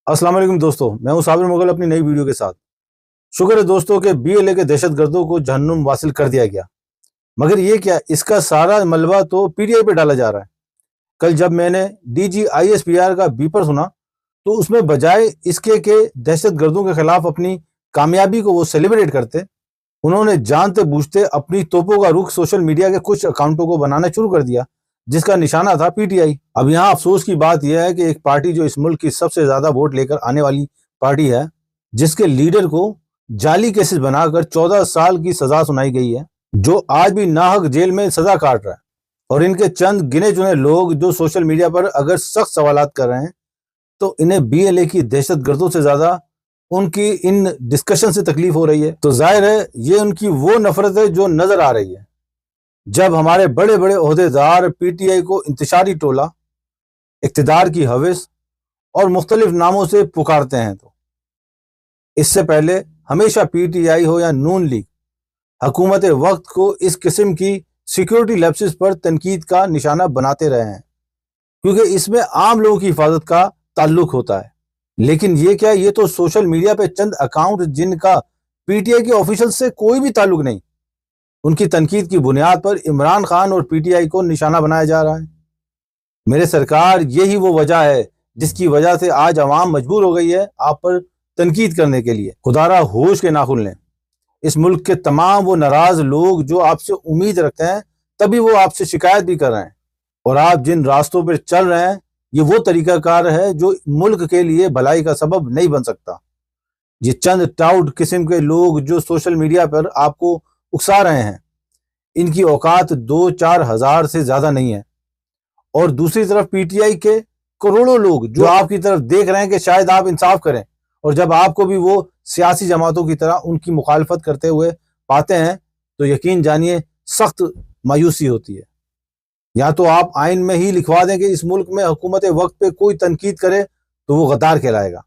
السلام علیکم دوستو، میں ہوں صابر مغل اپنی نئی ویڈیو کے ساتھ۔ شکر ہے دوستو کہ بی ایل اے کے دہشت گردوں کو جہنم واصل کر دیا گیا، مگر یہ کیا، اس کا سارا ملبہ تو پی ٹی آئی پہ ڈالا جا رہا ہے۔ کل جب میں نے D G I S P R کا بیپر سنا تو اس میں بجائے اس کے کہ دہشت گردوں کے خلاف اپنی کامیابی کو وہ سیلیبریٹ کرتے، انہوں نے جانتے بوجھتے اپنی توپوں کا رخ سوشل میڈیا کے کچھ اکاؤنٹوں کو بنانا شروع کر دیا جس کا نشانہ تھا پی ٹی آئی۔ اب یہاں افسوس کی بات یہ ہے کہ ایک پارٹی جو اس ملک کی سب سے زیادہ ووٹ لے کر آنے والی پارٹی ہے، جس کے لیڈر کو جعلی کیسز بنا کر 14 سال کی سزا سنائی گئی ہے، جو آج بھی ناحق جیل میں سزا کاٹ رہا ہے، اور ان کے چند گنے چنے لوگ جو سوشل میڈیا پر اگر سخت سوالات کر رہے ہیں تو انہیں بی ایل اے کی دہشت گردوں سے زیادہ ان کی ان ڈسکشن سے تکلیف ہو رہی ہے۔ تو ظاہر ہے یہ ان کی وہ نفرت ہے جو نظر آ رہی ہے جب ہمارے بڑے بڑے عہدیدار پی ٹی آئی کو انتشاری ٹولہ، اقتدار کی ہوس اور مختلف ناموں سے پکارتے ہیں۔ تو اس سے پہلے ہمیشہ پی ٹی آئی ہو یا نون لیگ، حکومت وقت کو اس قسم کی سیکیورٹی لیپسز پر تنقید کا نشانہ بناتے رہے ہیں، کیونکہ اس میں عام لوگوں کی حفاظت کا تعلق ہوتا ہے۔ لیکن یہ کیا، یہ تو سوشل میڈیا پہ چند اکاؤنٹ جن کا پی ٹی آئی کے آفیشل سے کوئی بھی تعلق نہیں، ان کی تنقید کی بنیاد پر عمران خان اور پی ٹی آئی کو نشانہ بنایا جا رہا ہے۔ میرے سرکار، یہی وہ وجہ ہے جس کی وجہ سے آج عوام مجبور ہو گئی ہے آپ پر تنقید کرنے کے لیے۔ خدارا ہوش کے ناخن لیں۔ اس ملک کے تمام وہ ناراض لوگ جو آپ سے امید رکھتے ہیں، تبھی وہ آپ سے شکایت بھی کر رہے ہیں، اور آپ جن راستوں پر چل رہے ہیں یہ وہ طریقہ کار ہے جو ملک کے لیے بھلائی کا سبب نہیں بن سکتا۔ یہ چند ٹاؤٹ قسم کے لوگ جو سوشل میڈیا پر آپ کو اکسا رہے ہیں، ان کی اوقات 2-4 ہزار سے زیادہ نہیں ہے، اور دوسری طرف پی ٹی آئی کے کروڑوں لوگ جو آپ کی طرف دیکھ رہے ہیں کہ شاید آپ انصاف کریں، اور جب آپ کو بھی وہ سیاسی جماعتوں کی طرح ان کی مخالفت کرتے ہوئے پاتے ہیں تو یقین جانیے سخت مایوسی ہوتی ہے۔ یا تو آپ آئین میں ہی لکھوا دیں کہ اس ملک میں حکومت وقت پہ کوئی تنقید کرے تو وہ غدار کہلائے گا،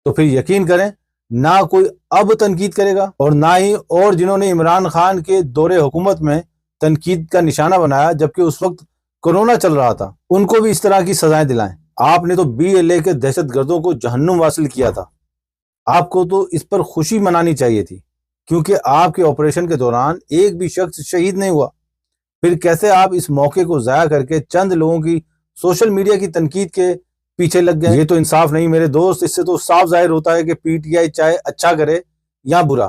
تو پھر یقین کریں نہ کوئی اب تنقید کرے گا، اور نہ ہی اور جنہوں نے عمران خان کے دور حکومت میں تنقید کا نشانہ بنایا جبکہ اس وقت کرونا چل رہا تھا، ان کو بھی اس طرح کی سزائیں دلائیں۔ آپ نے تو بی ایل اے کے دہشت گردوں کو جہنم واصل کیا تھا، آپ کو تو اس پر خوشی منانی چاہیے تھی، کیونکہ آپ کے آپریشن کے دوران ایک بھی شخص شہید نہیں ہوا۔ پھر کیسے آپ اس موقع کو ضائع کر کے چند لوگوں کی سوشل میڈیا کی تنقید کے پیچھے لگ گئے؟ یہ تو انصاف نہیں میرے دوست۔ اس سے تو صاف ظاہر ہوتا ہے کہ پی ٹی آئی چاہے اچھا کرے یا برا،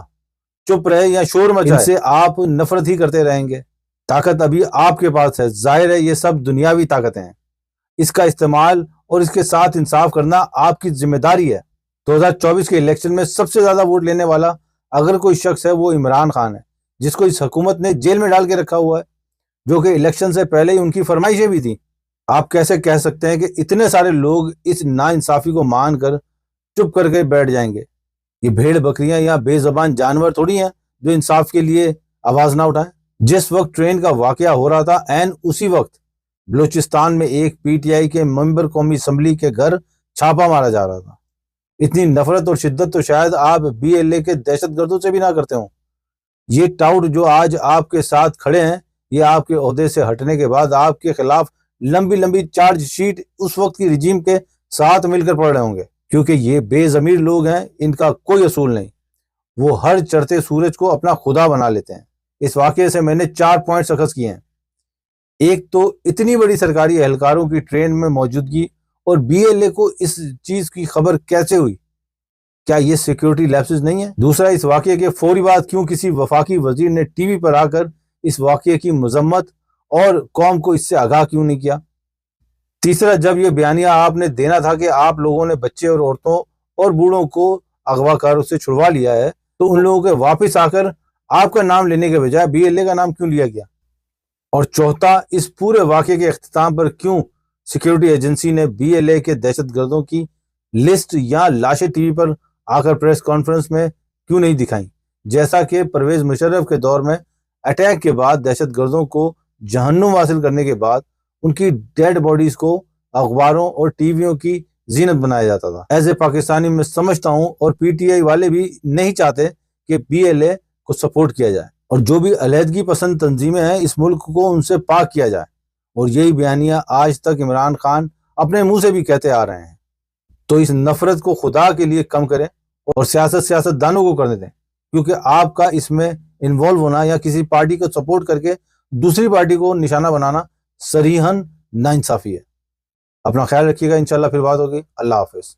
چپ رہے یا شور مچائے، ان سے آپ نفرت ہی کرتے رہیں گے۔ طاقت ابھی آپ کے پاس ہے، ظاہر ہے یہ سب دنیاوی طاقتیں ہیں، اس کا استعمال اور اس کے ساتھ انصاف کرنا آپ کی ذمہ داری ہے۔ 2024 کے الیکشن میں سب سے زیادہ ووٹ لینے والا اگر کوئی شخص ہے وہ عمران خان ہے، جس کو اس حکومت نے جیل میں ڈال کے رکھا ہوا ہے، جو کہ الیکشن سے پہلے ہی ان کی فرمائشیں بھی تھیں۔ آپ کیسے کہہ سکتے ہیں کہ اتنے سارے لوگ اس ناانصافی کو مان کر چپ کر کے بیٹھ جائیں گے؟ یہ بھیڑ بکریاں یا بے زبان جانور تھوڑی ہیں جو انصاف کے لیے آواز نہ اٹھائیں۔ جس وقت ٹرین کا واقعہ ہو رہا تھا، عین اسی وقت بلوچستان میں ایک پی ٹی آئی کے ممبر قومی اسمبلی کے گھر چھاپا مارا جا رہا تھا۔ اتنی نفرت اور شدت تو شاید آپ بی ایل اے کے دہشت گردوں سے بھی نہ کرتے ہوں۔ یہ ٹاؤٹ جو آج آپ کے ساتھ کھڑے ہیں، یہ آپ کے عہدے سے ہٹنے کے بعد آپ کے خلاف لمبی لمبی چارج شیٹ اس وقت کی رجیم کے ساتھ مل کر پڑھ رہے ہوں گے، کیونکہ یہ بے ضمیر لوگ ہیں، ان کا کوئی اصول نہیں، وہ ہر چڑھتے سورج کو اپنا خدا بنا لیتے ہیں۔ اس واقعے سے میں نے 4 پوائنٹس اخذ کیے ہیں۔ ایک تو اتنی بڑی سرکاری اہلکاروں کی ٹرین میں موجودگی اور بی ایل اے کو اس چیز کی خبر کیسے ہوئی؟ کیا یہ سیکیورٹی لیپسز نہیں ہے؟ دوسرا، اس واقعے کے فوری بعد کیوں کسی وفاقی وزیر نے ٹی وی پر آ کر اس واقعے کی مذمت اور قوم کو اس سے آگاہ کیوں نہیں کیا؟ تیسرا، جب یہ بیانیہ آپ نے دینا تھا کہ آپ لوگوں نے بچے اور عورتوں اور بوڑھوں کو اغوا کاروں سے چھڑوا لیا ہے، تو ان لوگوں کے واپس آ کر آپ کا نام لینے کے بجائے بی ایل اے کا نام کیوں لیا گیا؟ اور چوتھا، اس پورے واقعے کے اختتام پر کیوں سیکیورٹی ایجنسی نے بی ایل اے کے دہشت گردوں کی لسٹ یا لاشیں ٹی وی پر آ کر پریس کانفرنس میں کیوں نہیں دکھائیں، جیسا کہ پرویز مشرف کے دور میں اٹیک کے بعد دہشت گردوں کو جہنم حاصل کرنے کے بعد ان کی ڈیڈ باڈیز کو اخباروں اور ٹی ویوں کی زینت بنایا جاتا تھا۔ ایز اے پاکستانی میں سمجھتا ہوں، اور پی ٹی آئی والے بھی نہیں چاہتے کہ بی ایل اے کو سپورٹ کیا جائے، اور جو بھی علیحدگی پسند تنظیمیں ہیں اس ملک کو ان سے پاک کیا جائے، اور یہی بیانیہ آج تک عمران خان اپنے منہ سے بھی کہتے آ رہے ہیں۔ تو اس نفرت کو خدا کے لیے کم کریں اور سیاست دانوں کو کرنے دیں، کیونکہ آپ کا اس میں انوالو ہونا یا کسی پارٹی کو سپورٹ کر کے دوسری پارٹی کو نشانہ بنانا صریحاً ناانصافی ہے۔ اپنا خیال رکھیے گا، انشاءاللہ پھر بات ہوگی۔ اللہ حافظ۔